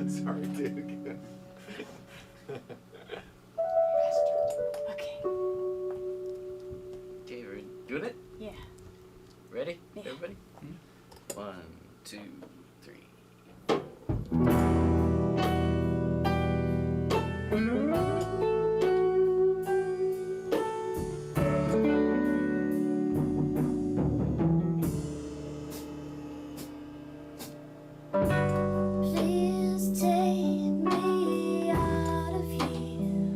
Sorry, dude. Okay. Okay, we're doing it? Yeah. Ready? Yeah. Everybody? 1, 2, 3. Please take me out of here.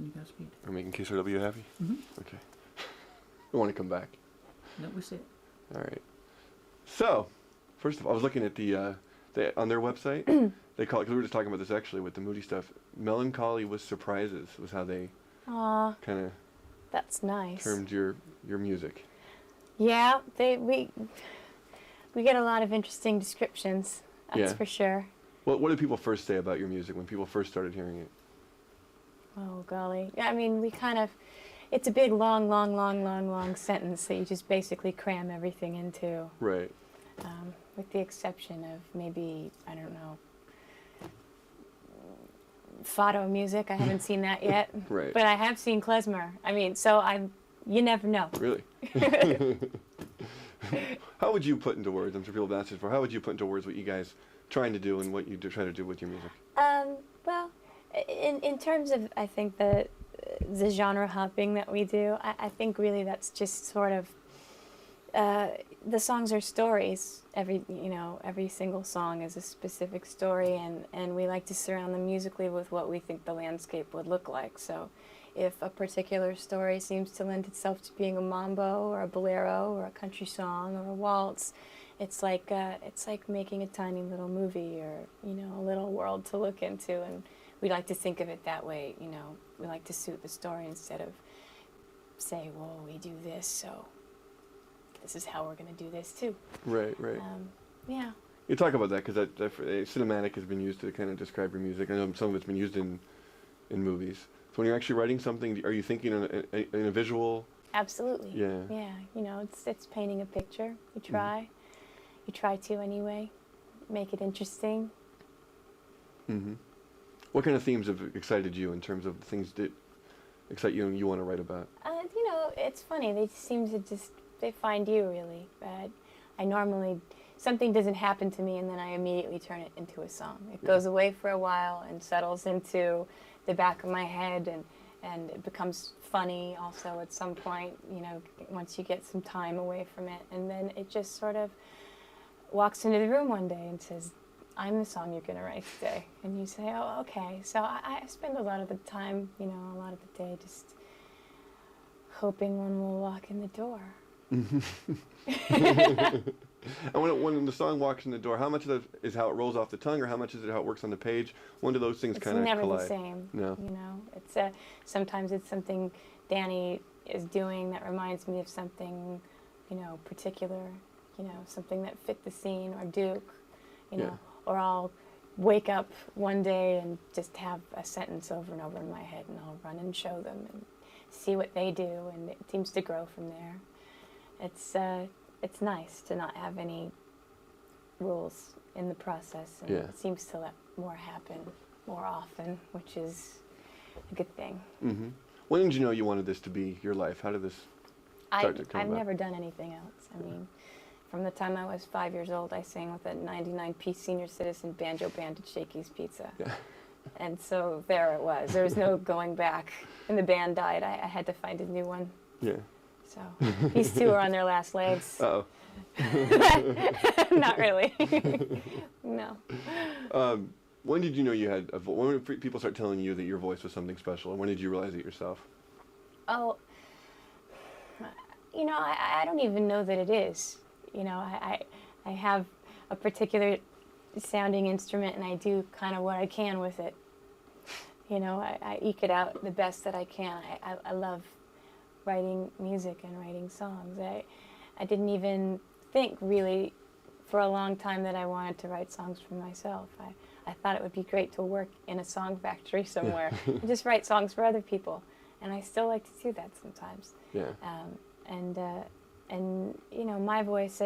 making you Godspeed. We're making KCRW happy? Mm-hmm. Okay. I want to come back. No, we sit. All right. So, first of all, I was looking at on their website, they call it, because we were just talking about this actually with the Moody stuff, Melancholy with Surprises was how they kind of That's nice. termed your music. Yeah, we get a lot of interesting descriptions. That's for sure. What did people first say about your music when people first started hearing it? Oh golly, I mean, it's a big long sentence that you just basically cram everything into. Right. With the exception of maybe, I don't know, Fado music. I haven't seen that yet. Right. But I have seen klezmer. I mean, you never know. Really? How would you put into words, I'm sure people have asked this before, how would you put into words what you guys trying to do and what you try to do with your music? Well, in terms of, I think, the genre hopping that we do, I think really that's just sort of, the songs are stories. Every single song is a specific story, and we like to surround them musically with what we think the landscape would look like. So if a particular story seems to lend itself to being a mambo or a bolero or a country song or a waltz, it's like making a tiny little movie or a little world to look into, and we like to think of it that way. We like to suit the story instead of say, well, we do this, so this is how we're going to do this too. Right. Yeah. You talk about that because cinematic has been used to kind of describe your music. I know some of it's been used in movies. So when you're actually writing something, are you thinking in a visual? Absolutely. Yeah. Yeah. It's painting a picture. You try. You try to anyway. Make it interesting. Mm-hmm. What kind of themes have excited you in terms of things that excite you and you want to write about? It's funny. They seem to they find you really. I normally, something doesn't happen to me and then I immediately turn it into a song. It goes away for a while and settles into the back of my head, and it becomes funny also at some point, once you get some time away from it. And then it just sort of walks into the room one day and says, I'm the song you're going to write today. And you say, oh, okay. So I spend a lot of the time, a lot of the day just hoping one will walk in the door. And when the song walks in the door, how much of that is how it rolls off the tongue, or how much is it how it works on the page? When do those things kind of collide? It's never the same. No. It's sometimes it's something Danny is doing that reminds me of something, particular, something that fit the scene, or Duke, or I'll wake up one day and just have a sentence over and over in my head, and I'll run and show them and see what they do, and it seems to grow from there. It's nice to not have any rules in the process, and it seems to let more happen more often, which is a good thing. Mm-hmm. When did you know you wanted this to be your life? How did this start to come I've about? never done anything else. I mean, from the time I was 5 years old, I sang with a 99-piece senior citizen banjo band at Shakey's Pizza. Yeah. And so there it was. There was no going back. And the band died. I had to find a new one. Yeah. So these two are on their last legs. Uh-oh. Not really. No. When did you know you had a voice? When did people start telling you that your voice was something special? And when did you realize it yourself? Oh, I don't even know that it is. I have a particular sounding instrument, and I do kind of what I can with it. I eke it out the best that I can. I love writing music and writing songs. I didn't even think really for a long time that I wanted to write songs for myself. I thought it would be great to work in a song factory somewhere and just write songs for other people. And I still like to do that sometimes. Yeah. My voice,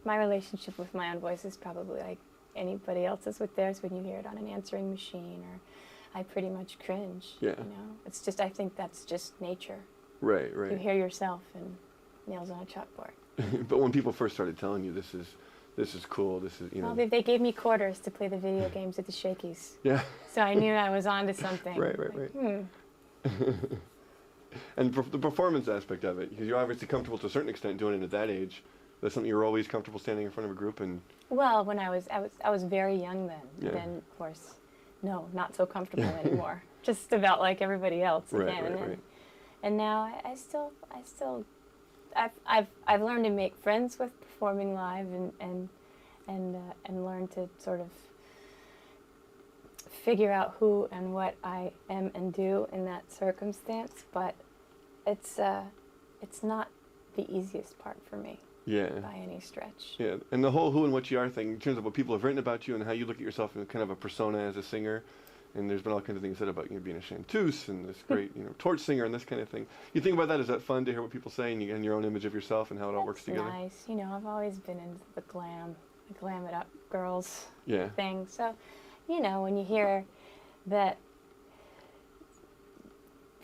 my relationship with my own voice is probably like anybody else's with theirs when you hear it on an answering machine, or I pretty much cringe. Yeah. It's just, I think that's just nature. Right. You hear yourself and nails on a chalkboard. But when people first started telling you this is cool, this is, Well, they gave me quarters to play the video games at the Shakey's. Yeah. So I knew I was onto something. Right. And the performance aspect of it, because you're obviously comfortable to a certain extent doing it at that age. That's something you're always comfortable standing in front of a group and. Well, when I was very young then. Yeah. Then, of course, no, not so comfortable anymore. just about like everybody else again. Right. And now I've learned to make friends with performing live and learn to sort of figure out who and what I am and do in that circumstance. But it's not the easiest part for me. Yeah. By any stretch. Yeah, and the whole who and what you are thing, in terms of what people have written about you and how you look at yourself in kind of a persona as a singer, and there's been all kinds of things said about you being a chanteuse and this great, torch singer and this kind of thing. You think about that? Is that fun to hear what people say and your own image of yourself and how it all works together? Nice. I've always been into the glam it up girls Yeah. thing. So, when you hear that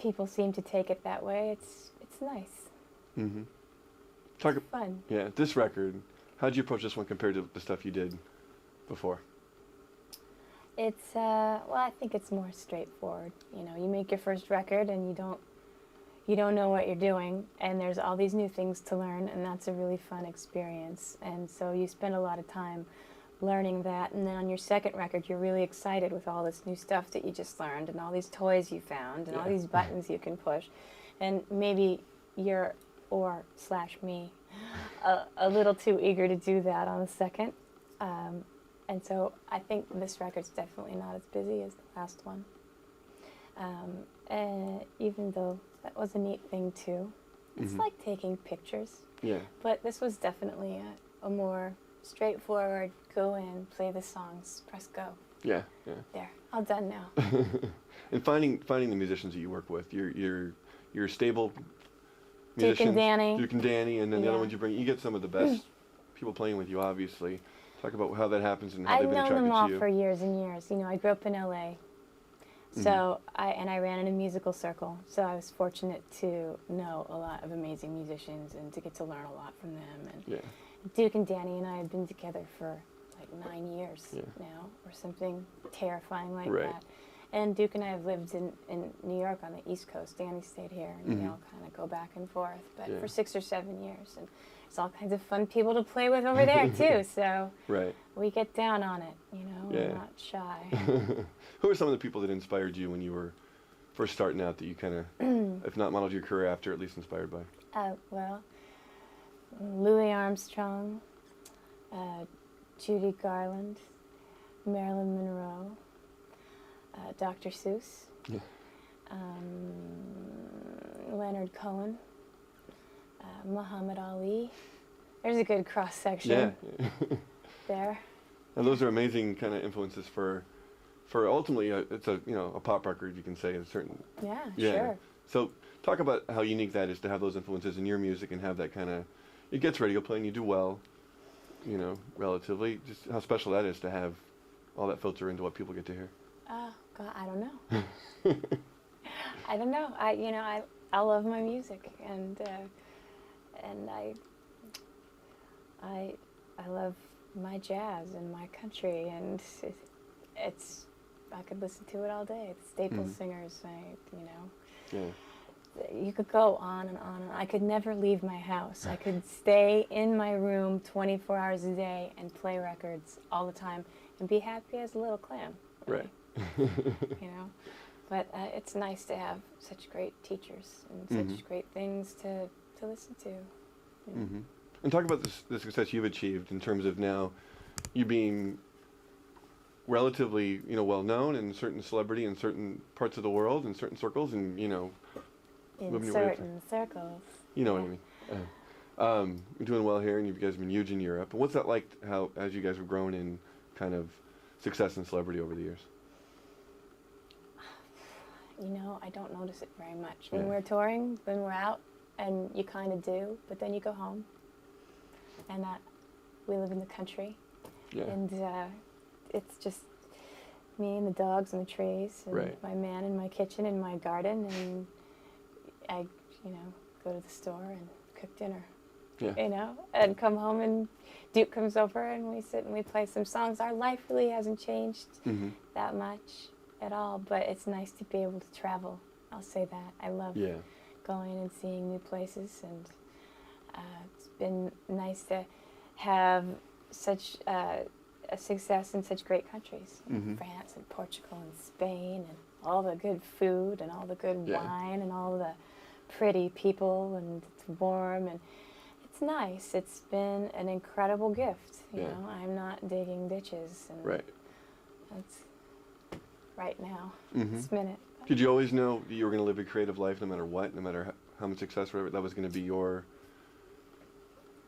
people seem to take it that way, it's nice. Mm-hmm. Fun. Yeah, this record, how'd you approach this one compared to the stuff you did before? It's, I think it's more straightforward. You make your first record and you don't know what you're doing, and there's all these new things to learn, and that's a really fun experience. And so you spend a lot of time learning that, and then on your second record, you're really excited with all this new stuff that you just learned, and all these toys you found, and all these buttons you can push. And maybe you're me, a little too eager to do that on the second. And so I think this record's definitely not as busy as the last one. And even though that was a neat thing too. It's like taking pictures. Yeah. But this was definitely a more straightforward, go in, play the songs, press go. Yeah. There, all done now. And finding the musicians that you work with, your stable Duke and Danny. Duke and Danny, and then the other ones you bring. You get some of the best people playing with you, obviously. Talk about how that happens and how they've been attracted to you. I've known them all for years and years. I grew up in LA, so I ran in a musical circle. So I was fortunate to know a lot of amazing musicians and to get to learn a lot from them. And Duke and Danny and I have been together for like 9 years now, or something terrifying like that. And Duke and I have lived in New York on the East Coast. Danny stayed here, and we all kind of go back and forth. But for 6 or 7 years, and there's all kinds of fun people to play with over there too. So we get down on it, We're not shy. Who are some of the people that inspired you when you were first starting out that you kind of, if not modeled your career after, at least inspired by? Well, Louis Armstrong, Judy Garland, Marilyn Monroe. Dr. Seuss, Leonard Cohen, Muhammad Ali. There's a good cross section there. And those are amazing kind of influences for ultimately it's a pop record, you can say, a certain. Yeah, sure. So talk about how unique that is to have those influences in your music and have that kind of, it gets radio play and you do well, relatively. Just how special that is to have all that filter into what people get to hear. God, I don't know. I don't know. I love my music, and I love my jazz and my country, and it's I could listen to it all day. The Staples singers, you could go on and on and on. I could never leave my house. I could stay in my room 24 hours a day and play records all the time and be happy as a little clam. Really. Right. But it's nice to have such great teachers and such great things to listen to. And talk about the success you've achieved in terms of now you being relatively, well known and certain celebrity in certain parts of the world, in certain circles, and in certain circles. You know what I mean. You're doing well here, and you guys have been huge in Europe. And what's that like? How as you guys have grown in kind of success and celebrity over the years? I don't notice it very much. When we're touring, when we're out, and you kind of do, but then you go home. And we live in the country. And it's just me and the dogs and the trees, and my man in my kitchen and my garden, and I, go to the store and cook dinner. And come home, and Duke comes over, and we sit and we play some songs. Our life really hasn't changed that much at all, but it's nice to be able to travel. I'll say that. I love going and seeing new places, and it's been nice to have such a success in such great countries. Mhm. France and Portugal and Spain, and all the good food and all the good Yeah. wine and all the pretty people, and it's warm and it's nice. It's been an incredible gift. You Yeah. know, I'm not digging ditches, and Right. that's right now, Mhm. this minute. Did you always know you were going to live a creative life no matter what, no matter how much success, whatever, that was going to be your,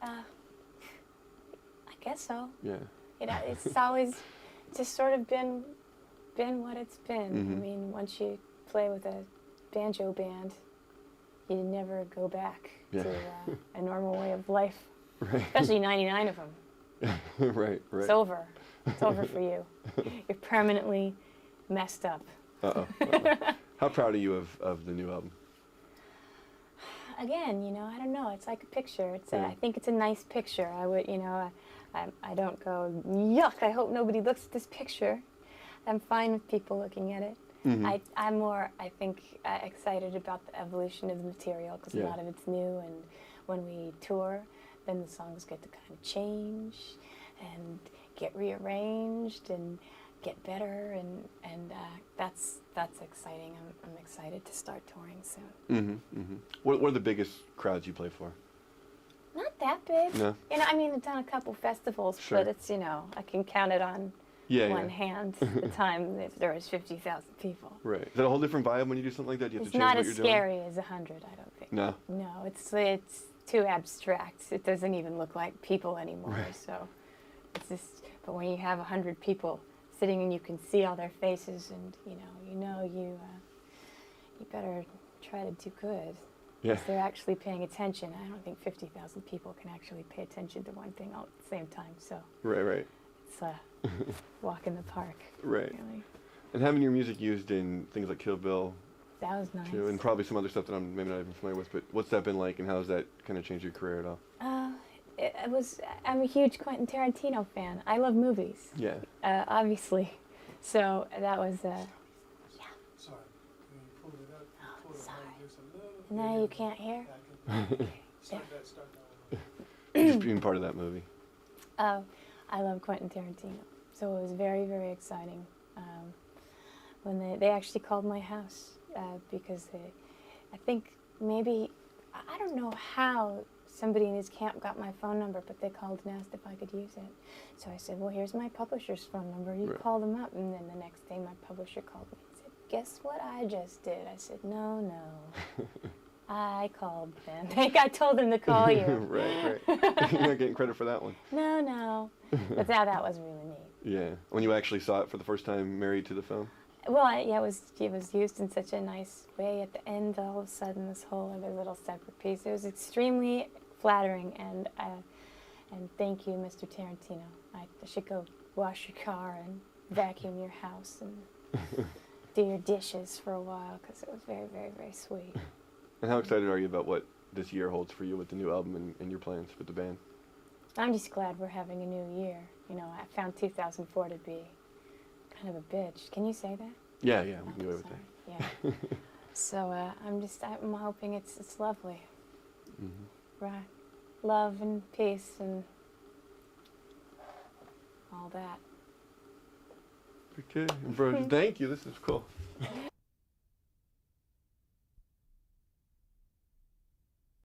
I guess so. yeah. It's always just sort of been what it's been. I Mhm. mean, once you play with a banjo band, you never go back Yeah. to a normal way of life, Right. especially 99 of them. Right, right. It's over. It's over for you. You're permanently messed up. Uh-oh. Uh-oh. How proud are you of the new album? Again, you know, I don't know. It's like a picture. Yeah. I think it's a nice picture. I would, you know, I don't go, yuck, I hope nobody looks at this picture. I'm fine with people looking at it. Mhm. I'm more, I think, excited about the evolution of the material, because Yeah. a lot of it's new, and when we tour, then the songs get to kind of change and get rearranged and get better, and that's exciting. I'm excited to start touring soon. Mm-hmm. Mm-hmm. What are the biggest crowds you play for? Not that big. No? You know, I mean, I've done a couple festivals, Sure. but it's, you know, I can count it on Yeah, one yeah. hand the time if there was 50,000 people. Right. Is that a whole different vibe when you do something like that? Do you have It's to change not what as you're doing? scary as 100, I don't think. No. No, it's too abstract. It doesn't even look like people anymore. Right. So it's just, but when you have 100 people sitting and you can see all their faces, and you better try to do good. Yeah. If they're actually paying attention. I don't think 50,000 people can actually pay attention to one thing all at the same time. So Right, right. it's a walk in the park. Right. Really. And having your music used in things like Kill Bill, That was nice. too, and probably some other stuff that I'm maybe not even familiar with, but what's that been like, and how has that kind of changed your career at all? I'm a huge Quentin Tarantino fan. I love movies, Yeah. obviously. So that was, Sorry. When you pulled it up, you pulled it sorry. right just a little. now Yeah, you can't hear? I can start that Just being part of that movie. I love Quentin Tarantino. So it was very, very exciting when they actually called my house because I think maybe, I don't know how somebody in his camp got my phone number, but they called and asked if I could use it. So I said, well, here's my publisher's phone number. You Right. call them up. And then the next day my publisher called me and said, guess what I just did? I said, no. I called them. I told them to call you. Right, right. You're not getting credit for that one. No. But that was really neat. Yeah. When you actually saw it for the first time, married to the film? Well, it was used in such a nice way at the end. All of a sudden, this whole other little separate piece. It was extremely flattering, and thank you, Mr. Tarantino. I should go wash your car and vacuum your house and do your dishes for a while, because it was very, very, very sweet. And how excited are you about what this year holds for you with the new album and your plans with the band? I'm just glad we're having a new year. You know, I found 2004 to be kind of a bitch. Can you say that? Yeah, we can Oh, get away with sorry. that. Yeah. So I'm hoping it's lovely. Mm-hmm. Right. Love and peace and all that. Okay, Ambrosia, thank you. This is cool.